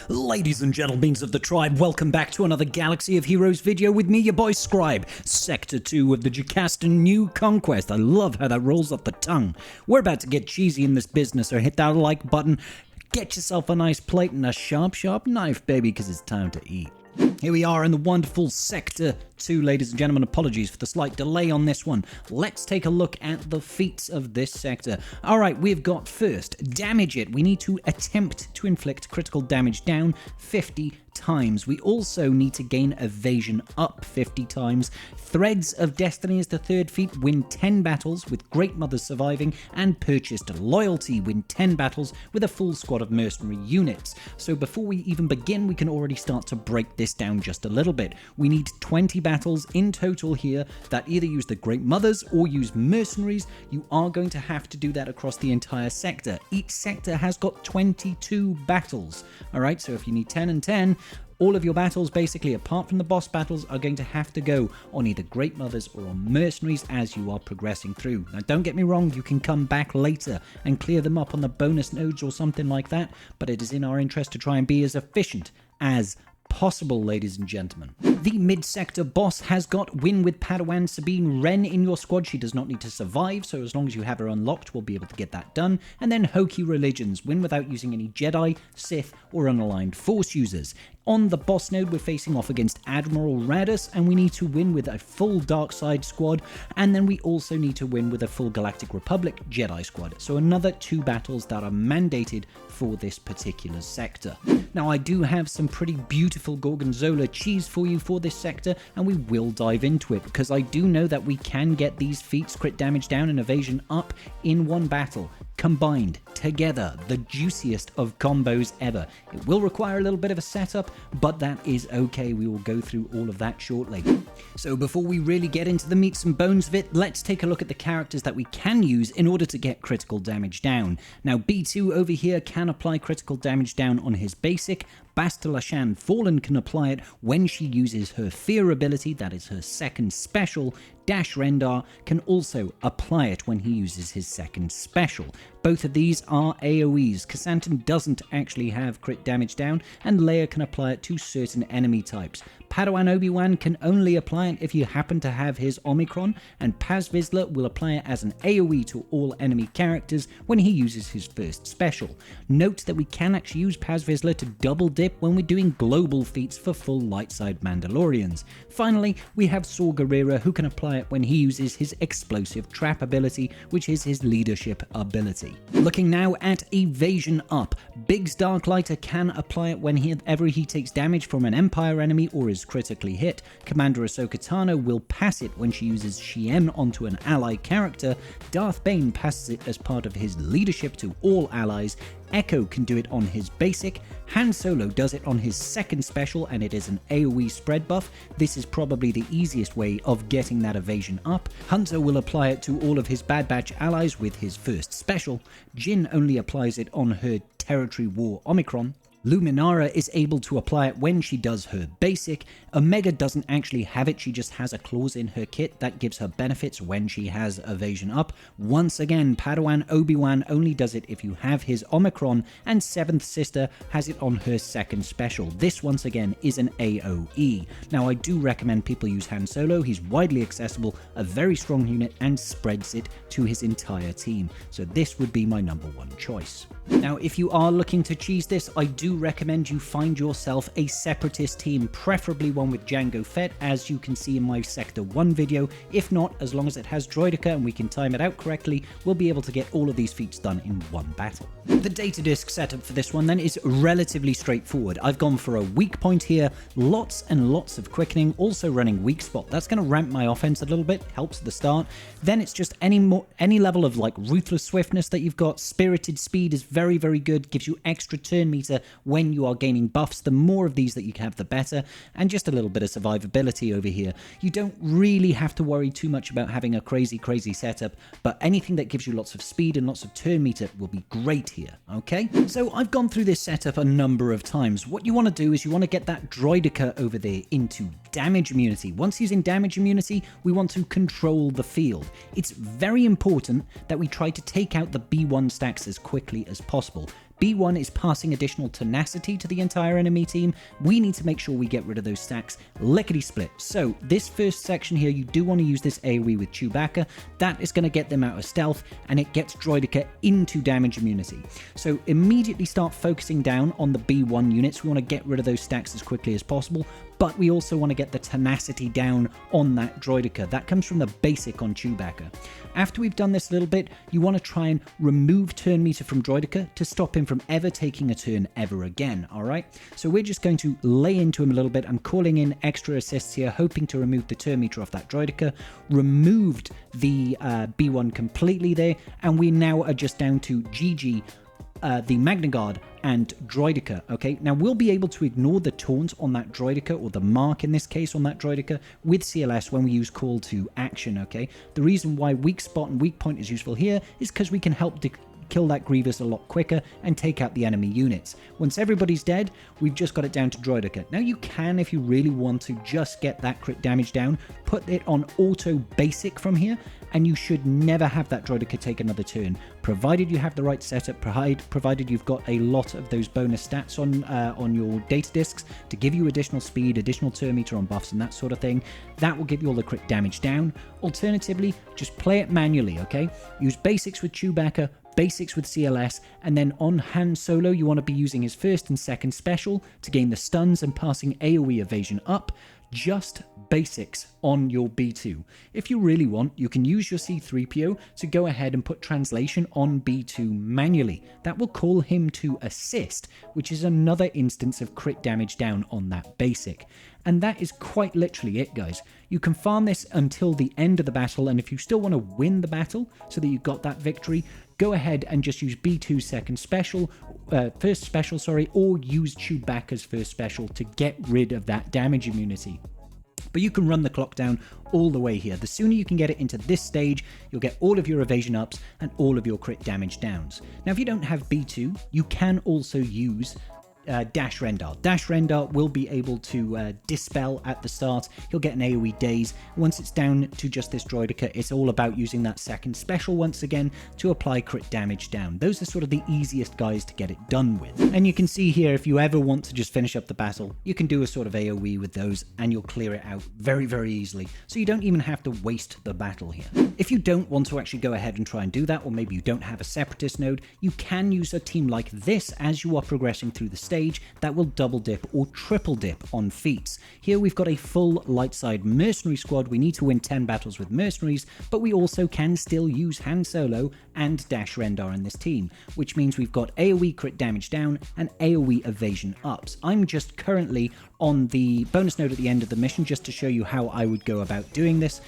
Ladies and gentlemen of the tribe, welcome back to another Galaxy of Heroes video with me, your boy Scribe, Sector 2 of the Jocasta new Conquest. I love how that rolls off the tongue. We're about to get cheesy in this business, so hit that like button, get yourself a nice plate and a sharp knife, baby, because it's time to eat. Here we are in the wonderful Sector 2, ladies and gentlemen. Apologies for the slight delay on this one. Let's take a look at the feats of this sector. Alright, we've got first, damage it. We need to attempt to inflict critical damage down 50 times. We also need to gain evasion up 50 times. Threads of Destiny is the third feat. Win 10 battles with Great Mothers surviving, and purchased loyalty. Win 10 battles with a full squad of mercenary units. So before we even begin, we can already start to break this down just a little bit. We need 20 battles in total here that either use the Great Mothers or use mercenaries. You are going to have to do that across the entire sector. Each sector has got 22 battles. Alright, so if you need 10 and 10, all of your battles, basically, apart from the boss battles, are going to have to go on either Great Mothers or on mercenaries as you are progressing through. Now, don't get me wrong, you can come back later and clear them up on the bonus nodes or something like that, but it is in our interest to try and be as efficient as possible, ladies and gentlemen. The mid-sector boss has got win with Padawan Sabine Wren in your squad. She does not need to survive, so as long as you have her unlocked, we'll be able to get that done. And then Hokey Religions, win without using any Jedi, Sith, or unaligned Force users. On the boss node, we're facing off against Admiral Radus, and we need to win with a full Dark Side squad, and then we also need to win with a full Galactic Republic Jedi squad. So another 2 battles that are mandated for this particular sector. Now, I do have some pretty beautiful Gorgonzola cheese for you for this sector, and we will dive into it, because I do know that we can get these feats, crit damage down and evasion up, in one battle. Combined, together, the juiciest of combos ever. It will require a little bit of a setup, but that is okay. We will go through all of that shortly. So before we really get into the meats and bones of it, let's take a look at the characters that we can use in order to get critical damage down. Now, B2 over here can apply critical damage down on his basic. Bastilashan Fallen can apply it when she uses her Fear ability, that is her second special. Dash Rendar can also apply it when he uses his second special. Both of these are AoEs. Chrysanthemum doesn't actually have crit damage down, and Leia can apply it to certain enemy types. Padawan Obi-Wan can only apply it if you happen to have his Omicron, and Paz Vizsla will apply it as an AoE to all enemy characters when he uses his first special. Note that we can actually use Paz Vizsla to double dip when we're doing global feats for full light side Mandalorians. Finally, we have Saw Gerrera, who can apply it when he uses his explosive trap ability, which is his leadership ability. Looking now at Evasion Up, Biggs Darklighter can apply it whenever he takes damage from an Empire enemy or is critically hit. Commander Ahsoka Tano will pass it when she uses Shien onto an ally character. Darth Bane passes it as part of his leadership to all allies. Echo can do it on his basic. Han Solo does it on his second special, and it is an AoE spread buff. This is probably the easiest way of getting that evasion up. Hunter will apply it to all of his Bad Batch allies with his first special. Jyn only applies it on her Territory War Omicron. Luminara is able to apply it when she does her basic. Omega doesn't actually have it, she just has a clause in her kit that gives her benefits when she has evasion up. Once again, Padawan Obi-Wan only does it if you have his Omicron, and Seventh Sister has it on her second special. This, once again, is an AoE. Now, I do recommend people use Han Solo. He's widely accessible, a very strong unit, and spreads it to his entire team. So this would be my #1 choice. Now, if you are looking to cheese this, I do recommend you find yourself a separatist team, preferably one with Jango Fett, as you can see in my Sector 1 video. If not, as long as it has Droideka and we can time it out correctly, we'll be able to get all of these feats done in one battle. The data disk setup for this one then is relatively straightforward. I've gone for a weak point here, lots and lots of quickening, also running weak spot. That's going to ramp my offense a little bit, helps at the start. Then it's just any level of like ruthless swiftness that you've got. Spirited speed is very, very good, gives you extra turn meter when you are gaining buffs. The more of these that you have, the better. And just a little bit of survivability over here. You don't really have to worry too much about having a crazy setup, but anything that gives you lots of speed and lots of turn meter will be great here, okay? So I've gone through this setup a number of times. What you want to do is you want to get that Droideka over there into damage immunity. Once he's in damage immunity, we want to control the field. It's very important that we try to take out the B1 stacks as quickly as possible. B1 is passing additional tenacity to the entire enemy team. We need to make sure we get rid of those stacks lickety-split. So this first section here, you do want to use this AoE with Chewbacca. That is going to get them out of stealth, and it gets Droideka into damage immunity. So immediately start focusing down on the B1 units. We want to get rid of those stacks as quickly as possible, but we also want to get the tenacity down on that Droideka. That comes from the basic on Chewbacca. After we've done this a little bit, you want to try and remove turn meter from Droideka to stop him from ever taking a turn ever again, alright? So we're just going to lay into him a little bit. I'm calling in extra assists here, hoping to remove the turn meter off that Droideka. Removed the B1 completely there, and we now are just down to GG, the Magna Guard and Droideka. Okay, now we'll be able to ignore the taunt on that Droideka, or the mark in this case on that Droideka, with CLS when we use call to action. Okay, the reason why weak spot and weak point is useful here is because we can help kill that Grievous a lot quicker and take out the enemy units. Once everybody's dead, we've just got it down to Droideka. Now you can, if you really want to, just get that crit damage down, put it on auto basic from here, and you should never have that Droideka take another turn, provided you have the right setup, provided you've got a lot of those bonus stats on your data discs to give you additional speed, additional turn meter on buffs and that sort of thing. That will give you all the crit damage down. Alternatively, just play it manually, okay? Use basics with Chewbacca, basics with CLS, and then on Han Solo you want to be using his first and second special to gain the stuns and passing AoE evasion up. Just basics on your B2. If you really want, you can use your C-3PO to go ahead and put translation on B2 manually. That will call him to assist, which is another instance of crit damage down on that basic. And that is quite literally it, guys. You can farm this until the end of the battle, and if you still want to win the battle so that you got that victory, go ahead and just use B2's first special, or use Chewbacca's first special to get rid of that damage immunity. But you can run the clock down all the way here. The sooner you can get it into this stage, you'll get all of your evasion ups and all of your crit damage downs. Now, if you don't have B2, you can also use Dash Rendar. Dash Rendar will be able to dispel at the start. He'll get an AoE daze. Once it's down to just this Droideka, it's all about using that second special once again to apply crit damage down. Those are sort of the easiest guys to get it done with. And you can see here, if you ever want to just finish up the battle, you can do a sort of AoE with those and you'll clear it out very, very easily. So you don't even have to waste the battle here. If you don't want to actually go ahead and try and do that, or maybe you don't have a Separatist node, you can use a team like this as you are progressing through the stage that will double dip or triple dip on feats. Here we've got a full light side mercenary squad. We need to win 10 battles with mercenaries, but we also can still use Han Solo and Dash Rendar in this team, which means we've got AoE crit damage down and AoE evasion ups. I'm just currently on the bonus node at the end of the mission just to show you how I would go about doing this.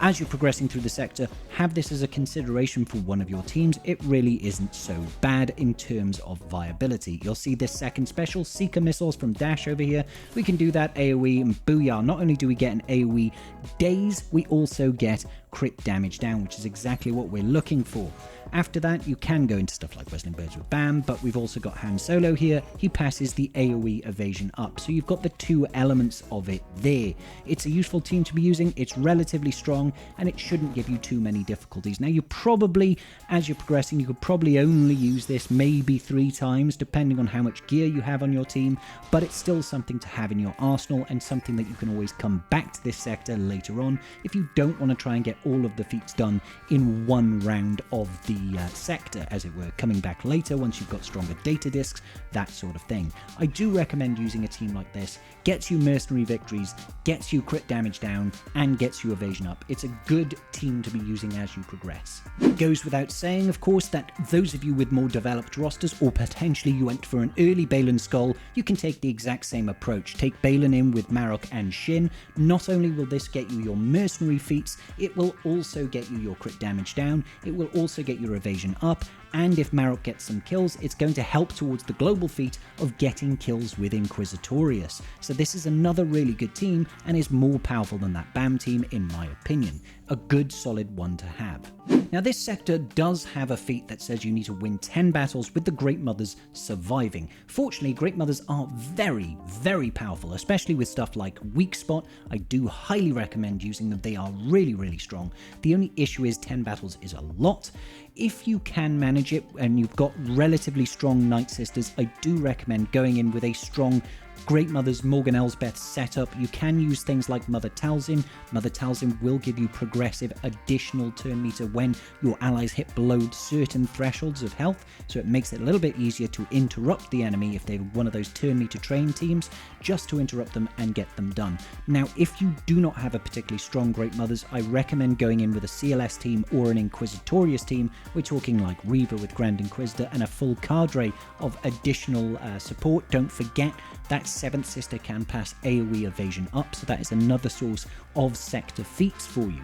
As you're progressing through the sector, have this as a consideration for one of your teams. It really isn't so bad in terms of viability. You'll see this second special, Seeker Missiles from Dash over here. We can do that AoE and booyah. Not only do we get an AoE daze, we also get crit damage down, which is exactly what we're looking for. After that, you can go into stuff like Whistling Birds with Bam, but we've also got Han Solo here. He passes the AoE evasion up, so you've got the two elements of it there. It's a useful team to be using, it's relatively strong, and it shouldn't give you too many difficulties. Now, you probably, as you're progressing, you could probably only use this maybe 3 times, depending on how much gear you have on your team, but it's still something to have in your arsenal, and something that you can always come back to this sector later on if you don't want to try and get all of the feats done in one round of the sector, as it were, coming back later once you've got stronger data discs, that sort of thing. I do recommend using a team like this. Gets you mercenary victories, gets you crit damage down, and gets you evasion up. It's a good team to be using as you progress. It goes without saying, of course, that those of you with more developed rosters, or potentially you went for an early Balin Skull, you can take the exact same approach. Take Balin in with Marok and Shin. Not only will this get you your mercenary feats, it will also get you your crit damage down, it will also get your evasion up, and if Marok gets some kills, it's going to help towards the global feat of getting kills with Inquisitorius. So this is another really good team, and is more powerful than that BAM team in my opinion. A good solid one to have. Now, this sector does have a feat that says you need to win 10 battles with the Great Mothers surviving. Fortunately, Great Mothers are very, very powerful, especially with stuff like Weak Spot. I do highly recommend using them. They are really, really strong. The only issue is 10 battles is a lot. if you can manage it and you've got relatively strong Night Sisters, I do recommend going in with a strong Great Mother's Morgan Elsbeth setup. You can use things like Mother Talzin. Mother Talzin will give you progressive additional turn meter when your allies hit below certain thresholds of health, so it makes it a little bit easier to interrupt the enemy if they're one of those turn meter train teams, just to interrupt them and get them done. Now, if you do not have a particularly strong Great Mothers, I recommend going in with a CLS team or an Inquisitorius team. We're talking like Reaver with Grand Inquisitor and a full cadre of additional support. Don't forget that 7th Sister can pass AoE evasion up, so that is another source of sector feats for you.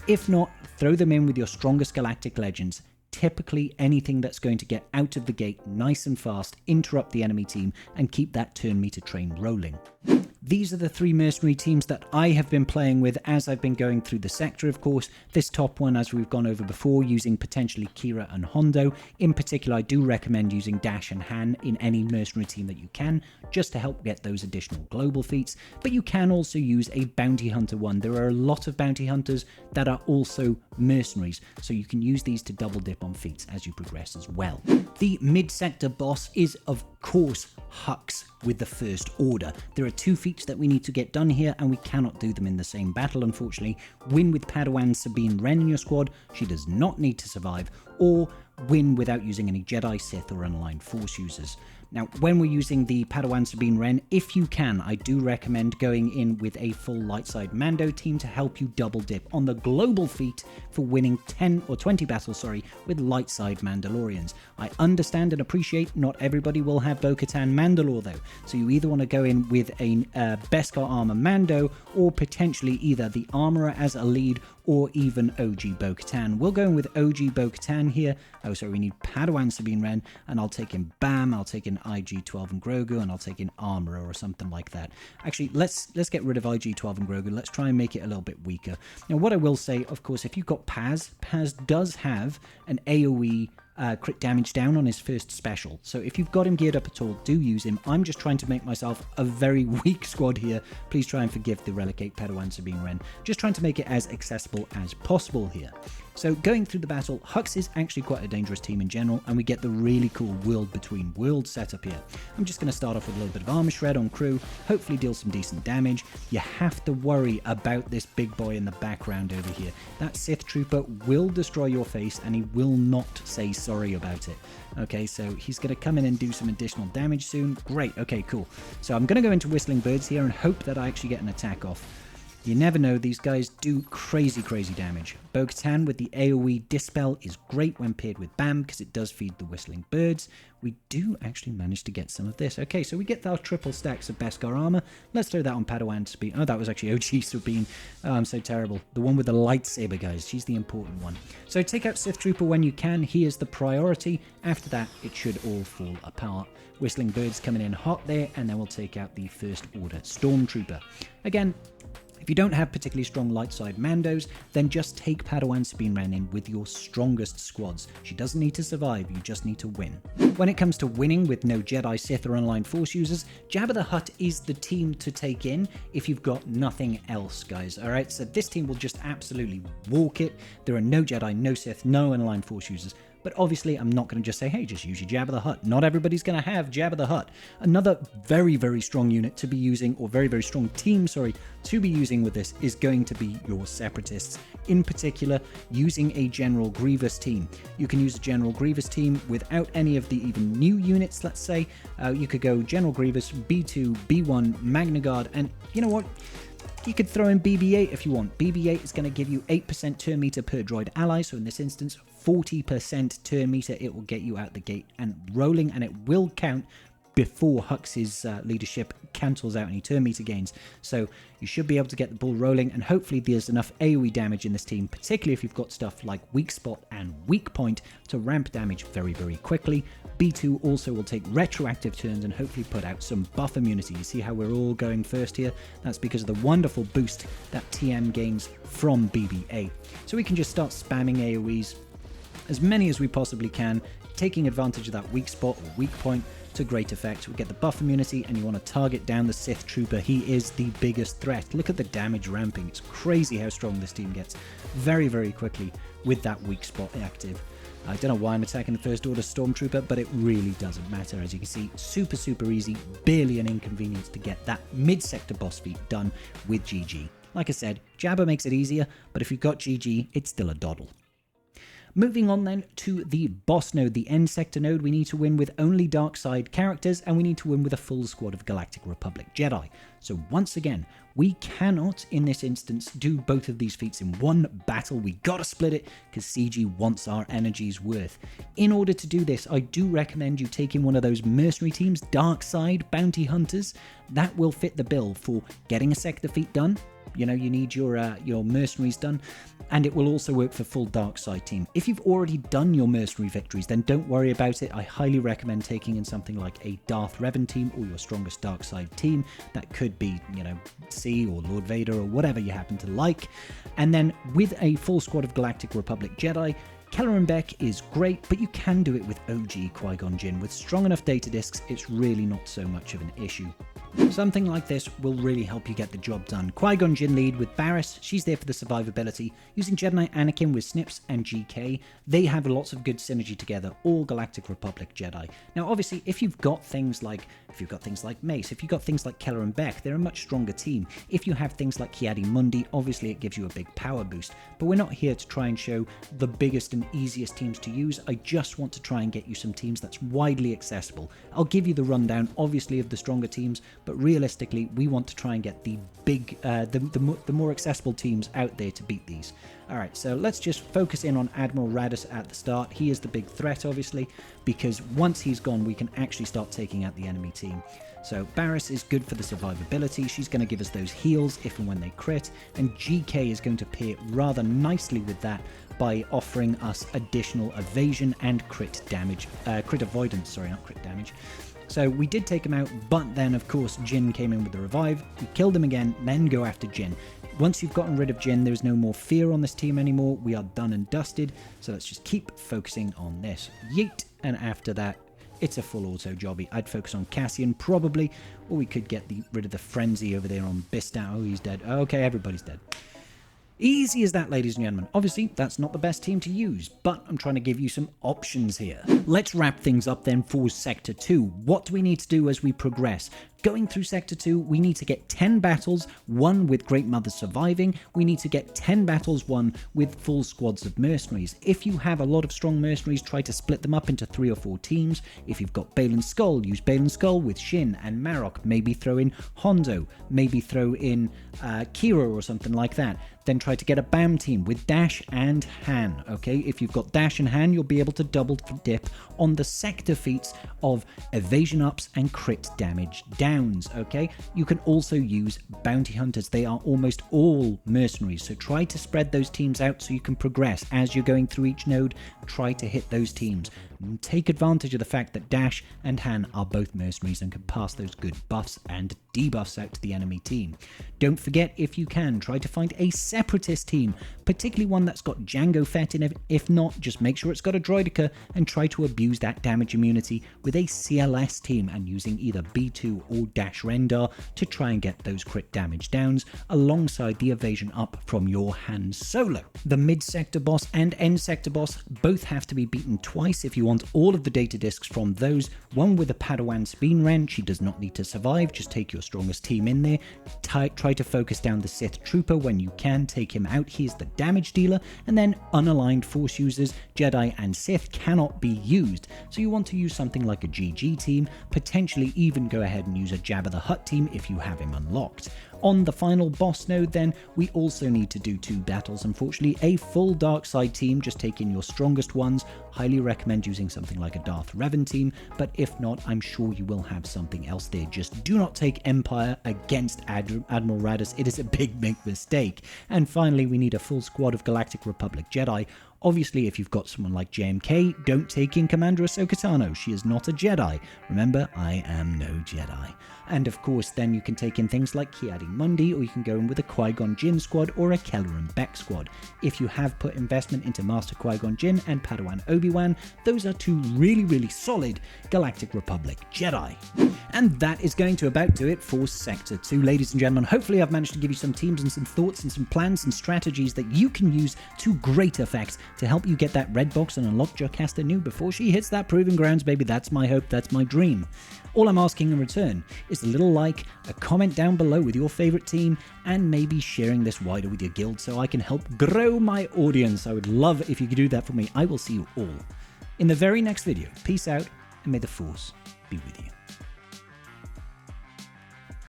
If not, throw them in with your strongest Galactic Legends. Typically anything that's going to get out of the gate nice and fast, interrupt the enemy team, and keep that turn meter train rolling. These are the 3 mercenary teams that I have been playing with as I've been going through the sector, of course. This top one, as we've gone over before, using potentially Kira and Hondo. In particular, I do recommend using Dash and Han in any mercenary team that you can, just to help get those additional global feats. But you can also use a bounty hunter one. There are a lot of bounty hunters that are also mercenaries, so you can use these to double dip on feats as you progress as well. The mid-sector boss is, of course, Hux with the First Order. There are 2 feats that we need to get done here, and we cannot do them in the same battle, unfortunately. Win with Padawan Sabine Wren in your squad, she does not need to survive, or win without using any Jedi, Sith, or Unaligned Force users. Now, when we're using the Padawan Sabine Wren, if you can, I do recommend going in with a full Lightside Mando team to help you double dip on the global feat for winning 10 or 20 battles, with Lightside Mandalorians. I understand and appreciate not everybody will have Bo-Katan Mandalore though, so you either want to go in with a Beskar Armor Mando, or potentially either the Armorer as a lead, or even OG Bo-Katan. We'll go in with OG Bo-Katan here. Oh, sorry, we need Padawan Sabine Wren, and I'll take in Bam, I'll take in IG-12 and Grogu, and I'll take in Armorer or something like that. Actually, let's get rid of IG-12 and Grogu. Let's try and make it a little bit weaker. Now, what I will say, of course, if you've got Paz does have an AoE crit damage down on his first special, so if you've got him geared up at all, do use him. I'm just trying to make myself a very weak squad here. Please try and forgive the Relicate Padawan Sabine Wren. Just trying to make it as accessible as possible here. So going through the battle, Hux is actually quite a dangerous team in general, and we get the really cool world between worlds setup here. I'm just going to start off with a little bit of armor shred on crew, hopefully deal some decent damage. You have to worry about this big boy in the background over here. That Sith Trooper will destroy your face, and he will not say sorry about it. Okay, so he's going to come in and do some additional damage soon. Great, okay, cool. So I'm going to go into Whistling Birds here and hope that I actually get an attack off. You never know, these guys do crazy damage. Bo-Katan with the AoE Dispel is great when paired with Bam, because it does feed the Whistling Birds. We do actually manage to get some of this. Okay, so we get our triple stacks of Beskar armor. Let's throw that on Padawan Sabine. Oh, that was actually OG Sabine. Oh, I'm so terrible. The one with the lightsaber, guys. She's the important one. So take out Sith Trooper when you can. He is the priority. After that, it should all fall apart. Whistling Birds coming in hot there, and then we'll take out the First Order Stormtrooper. Again, if you don't have particularly strong Lightside Mandos, then just take Padawan Sabine Wren in with your strongest squads. She doesn't need to survive, you just need to win. When it comes to winning with no Jedi, Sith, or Unaligned Force users, Jabba the Hutt is the team to take in if you've got nothing else, guys. Alright, so this team will just absolutely walk it. There are no Jedi, no Sith, no Unaligned Force users. But obviously, I'm not going to just say, hey, just use your Jabba the Hutt. Not everybody's going to have Jabba the Hutt. Another very strong unit to be using, or very strong team, sorry, to be using with this is going to be your Separatists. In particular, using a General Grievous team. You can use a General Grievous team without any of the even new units, let's say. You could go General Grievous, B2, B1, Magna Guard, and you know what? You could throw in BB-8 if you want. BB-8 is going to give you 8% turn meter per droid ally, so in this instance, 40% turn meter. It will get you out the gate and rolling, and it will count before Hux's leadership cancels out any turn meter gains. So you should be able to get the ball rolling, and hopefully there's enough AoE damage in this team, particularly if you've got stuff like Weak Spot and Weak Point, to ramp damage very quickly. B2 also will take retroactive turns and hopefully put out some buff immunity. You see how we're all going first here? That's because of the wonderful boost that TM gains from BB-8. So we can just start spamming AoEs, as many as we possibly can, taking advantage of that Weak Spot or Weak Point to great effect. We get the buff immunity, and you want to target down the Sith Trooper. He is the biggest threat. Look at the damage ramping. It's crazy how strong this team gets very quickly with that Weak Spot active. I don't know why I'm attacking the First Order Stormtrooper, but it really doesn't matter. As you can see, super, super easy, barely an inconvenience to get that mid-sector boss feat done with GG. Like I said, Jabba makes it easier, but if you've got GG, it's still a doddle. Moving on then to the boss node, the end sector node, we need to win with only dark side characters, and we need to win with a full squad of Galactic Republic Jedi. So once again, we cannot, in this instance, do both of these feats in one battle. We gotta split it, because CG wants our energy's worth. In order to do this, I do recommend you taking one of those mercenary teams, dark side bounty hunters. That will fit the bill for getting a sector feat done. You know, you need your mercenaries done, and it will also work for full dark side team. If you've already done your mercenary victories, then don't worry about it. I highly recommend taking in something like a Darth Revan team or your strongest dark side team. That could be, you know, C or Lord Vader or whatever you happen to like. And then with a full squad of Galactic Republic Jedi, Kelleran Beck is great, but you can do it with OG Qui-Gon Jinn. With strong enough data discs, it's really not so much of an issue. Something like this will really help you get the job done. Qui-Gon Jinn lead with Barriss, she's there for the survivability. Using Jedi Knight Anakin with Snips and GK, they have lots of good synergy together, all Galactic Republic Jedi. Now obviously, if you've got things like Mace, if you've got things like Kelleran Beck, they're a much stronger team. If you have things like Ki-Adi-Mundi, obviously it gives you a big power boost. But we're not here to try and show the biggest and easiest teams to use. I just want to try and get you some teams that's widely accessible. I'll give you the rundown, obviously, of the stronger teams, but realistically, we want to try and get the big, the more accessible teams out there to beat these. Alright, so let's just focus in on Admiral Raddus at the start. He is the big threat, obviously, because once he's gone, we can actually start taking out the enemy team. So Barriss is good for the survivability. She's going to give us those heals if and when they crit, and GK is going to pair rather nicely with that by offering us additional evasion and crit damage, crit avoidance, sorry, not crit damage. So we did take him out, but then of course Jinn came in with the revive. We killed him again, then go after Jinn. Once you've gotten rid of Jinn, there's no more fear on this team anymore. We are done and dusted. So let's just keep focusing on this. Yeet, and after that, it's a full auto jobby. I'd focus on Cassian probably, or we could get rid of the frenzy over there on Bistat. Oh, he's dead. Okay, everybody's dead. Easy as that, ladies and gentlemen. Obviously, that's not the best team to use, but I'm trying to give you some options here. Let's wrap things up then for Sector 2. What do we need to do as we progress? Going through Sector 2, we need to get 10 battles won with Great Mother surviving. We need to get 10 battles won with full squads of mercenaries. If you have a lot of strong mercenaries, try to split them up into 3 or 4 teams. If you've got Balen Skull, use Balen Skull with Shin and Marok. Maybe throw in Hondo. Maybe throw in Kira or something like that. Then try to get a BAM team with Dash and Han, okay? If you've got Dash and Han, you'll be able to double dip on the sector feats of evasion ups and crit damage downs, okay? You can also use bounty hunters. They are almost all mercenaries, so try to spread those teams out so you can progress. As you're going through each node, try to hit those teams. Take advantage of the fact that Dash and Han are both mercenaries and can pass those good buffs and debuffs out to the enemy team. Don't forget, if you can, try to find a separatist team, particularly one that's got Jango Fett in it. If not, just make sure it's got a Droideka and try to abuse that damage immunity with a CLS team and using either B2 or Dash Rendar to try and get those crit damage downs alongside the evasion up from your Han Solo. The mid-sector boss and end-sector boss both have to be beaten twice if you want all of the data discs from those. One with a Padawan Spin Wrench, she does not need to survive, just take your strongest team in there. Try to focus down the Sith Trooper when you can, take him out, he's the damage dealer, and then unaligned Force users, Jedi and Sith cannot be used. So you want to use something like a GG team, potentially even go ahead and use a Jabba the Hutt team if you have him unlocked. On the final boss node then, we also need to do 2 battles, unfortunately. A full dark side team, just take in your strongest ones. Highly recommend using something like a Darth Revan team, but if not, I'm sure you will have something else there. Just do not take Empire against Admiral Raddus. It is a big mistake. And finally, we need a full squad of Galactic Republic Jedi. Obviously, if you've got someone like JMK, don't take in Commander Ahsoka Tano. She is not a Jedi. Remember, I am no Jedi. And of course, then you can take in things like Ki-Adi-Mundi, or you can go in with a Qui-Gon Jinn squad or a Kelleran Beck squad. If you have put investment into Master Qui-Gon Jinn and Padawan Obi-Wan, those are 2 really solid Galactic Republic Jedi. And that is going to about do it for Sector 2, ladies and gentlemen. Hopefully I've managed to give you some teams and some thoughts and some plans and strategies that you can use to great effect to help you get that red box and unlock Jocasta new before she hits that proving grounds, baby. That's my hope, that's my dream. All I'm asking in return is a little like, a comment down below with your favorite team, and maybe sharing this wider with your guild so I can help grow my audience. I would love if you could do that for me. I will see you all in the very next video. Peace out, and may the Force be with you.